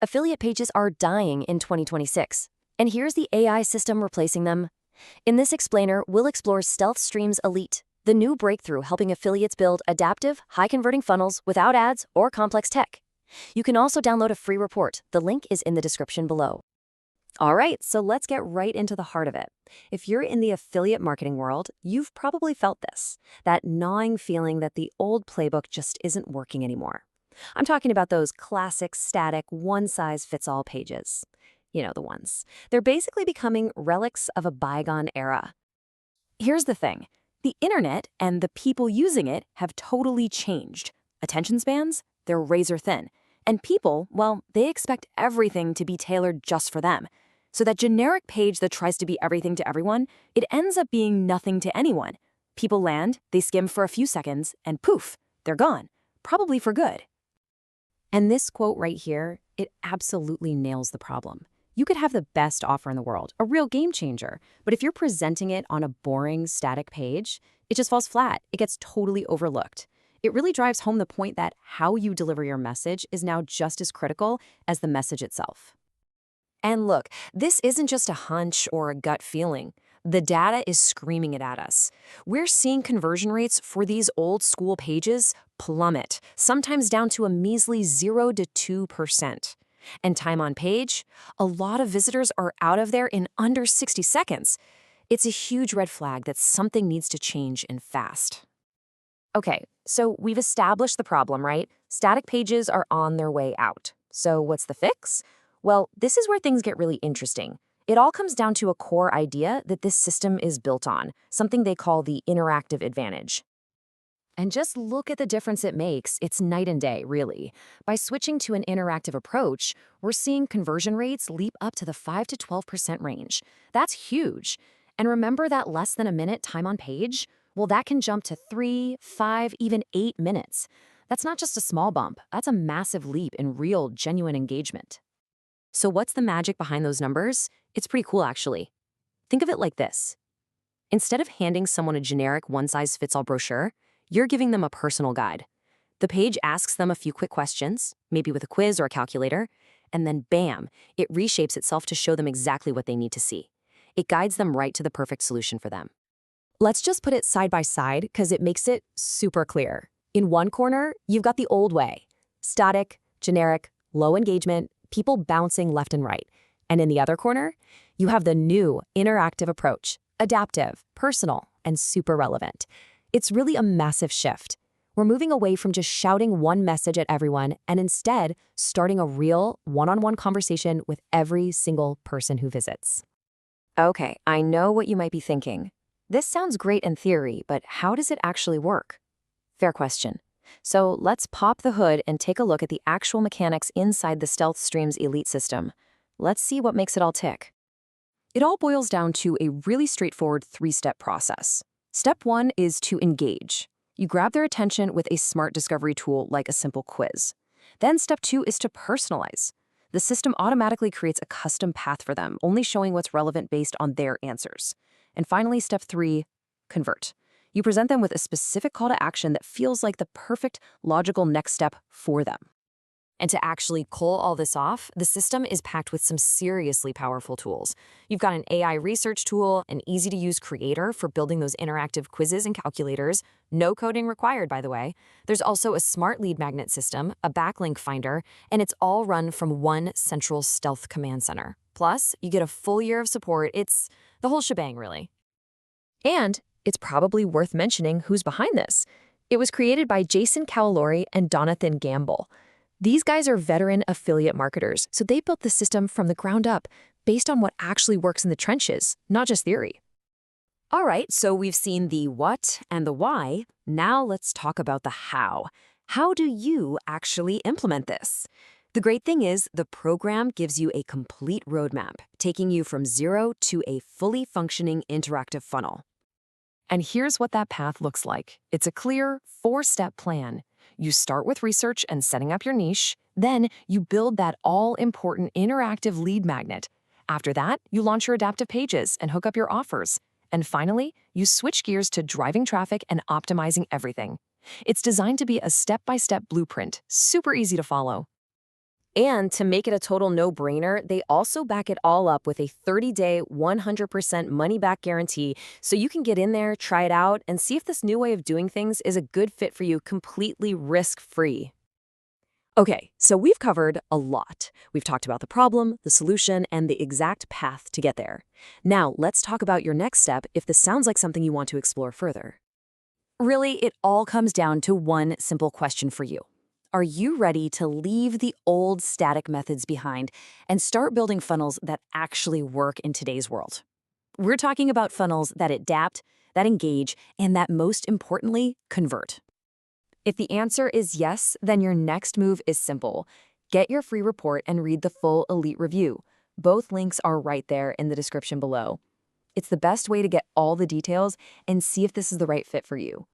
Affiliate pages are dying in 2026. And here's the AI system replacing them. In this explainer, we'll explore 𝗬𝗏 𝗠𝗁, the new breakthrough helping affiliates build adaptive, high-converting funnels without ads or complex tech. You can also download a free report. The link is in the description below. All right, so let's get right into the heart of it. If you're in the affiliate marketing world, you've probably felt this, that gnawing feeling that the old playbook just isn't working anymore. I'm talking about those classic, static, one-size-fits-all pages. You know the ones. They're basically becoming relics of a bygone era. Here's the thing. The internet and the people using it have totally changed. Attention spans? They're razor thin. And people, well, they expect everything to be tailored just for them. So that generic page that tries to be everything to everyone, it ends up being nothing to anyone. People land, they skim for a few seconds, and poof, they're gone. Probably for good. And this quote right here, it absolutely nails the problem. You could have the best offer in the world, a real game changer, but if you're presenting it on a boring, static page, it just falls flat. It gets totally overlooked. It really drives home the point that how you deliver your message is now just as critical as the message itself. And look, this isn't just a hunch or a gut feeling. The data is screaming it at us. We're seeing conversion rates for these old school pages plummet, sometimes down to a measly 0 to 2%. And time on page, a lot of visitors are out of there in under 60 seconds. It's a huge red flag that something needs to change and fast. Okay, so we've established the problem, right? Static pages are on their way out. So what's the fix? Well, this is where things get really interesting. It all comes down to a core idea that this system is built on, something they call the interactive advantage. And just look at the difference it makes. It's night and day, really. By switching to an interactive approach, we're seeing conversion rates leap up to the 5 to 12% range. That's huge. And remember that less than a minute time on page? Well, that can jump to 3, 5, even 8 minutes. That's not just a small bump. That's a massive leap in real, genuine engagement. So what's the magic behind those numbers? It's pretty cool, actually. Think of it like this. Instead of handing someone a generic one-size-fits-all brochure, you're giving them a personal guide. The page asks them a few quick questions, maybe with a quiz or a calculator, and then bam, it reshapes itself to show them exactly what they need to see. It guides them right to the perfect solution for them. Let's just put it side by side because it makes it super clear. In one corner, you've got the old way. Static, generic, low engagement, people bouncing left and right. And in the other corner, you have the new interactive approach, adaptive, personal, and super relevant. It's really a massive shift. We're moving away from just shouting one message at everyone and instead starting a real one-on-one conversation with every single person who visits. Okay, I know what you might be thinking. This sounds great in theory, but how does it actually work? Fair question. So let's pop the hood and take a look at the actual mechanics inside the 𝗬𝗏 𝗠𝗁 system. Let's see what makes it all tick. It all boils down to a really straightforward 3-step process. Step 1 is to engage. You grab their attention with a smart discovery tool like a simple quiz. Then step 2 is to personalize. The system automatically creates a custom path for them, only showing what's relevant based on their answers. And finally, step 3, convert. You present them with a specific call to action that feels like the perfect, logical next step for them. And to actually pull all this off, the system is packed with some seriously powerful tools. You've got an AI research tool, an easy-to-use creator for building those interactive quizzes and calculators, no coding required, by the way. There's also a smart lead magnet system, a backlink finder, and it's all run from one central stealth command center. Plus, you get a full year of support. It's the whole shebang, really. And it's probably worth mentioning who's behind this. It was created by Jason Cowlori and Jonathan Gamble. These guys are veteran affiliate marketers, so they built the system from the ground up based on what actually works in the trenches, not just theory. All right, so we've seen the what and the why. Now let's talk about the how. How do you actually implement this? The great thing is the program gives you a complete roadmap, taking you from zero to a fully functioning interactive funnel. And here's what that path looks like. It's a clear 4-step plan. You start with research and setting up your niche. Then you build that all-important interactive lead magnet. After that, you launch your adaptive pages and hook up your offers. And finally, you switch gears to driving traffic and optimizing everything. It's designed to be a step-by-step blueprint, super easy to follow. And to make it a total no-brainer, they also back it all up with a 30-day, 100% money-back guarantee, so you can get in there, try it out, and see if this new way of doing things is a good fit for you completely risk-free. Okay, so we've covered a lot. We've talked about the problem, the solution, and the exact path to get there. Now, let's talk about your next step if this sounds like something you want to explore further. Really, it all comes down to one simple question for you. Are you ready to leave the old static methods behind and start building funnels that actually work in today's world? We're talking about funnels that adapt, that engage, and that most importantly, convert. If the answer is yes, then your next move is simple. Get your free report and read the full Elite Review. Both links are right there in the description below. It's the best way to get all the details and see if this is the right fit for you.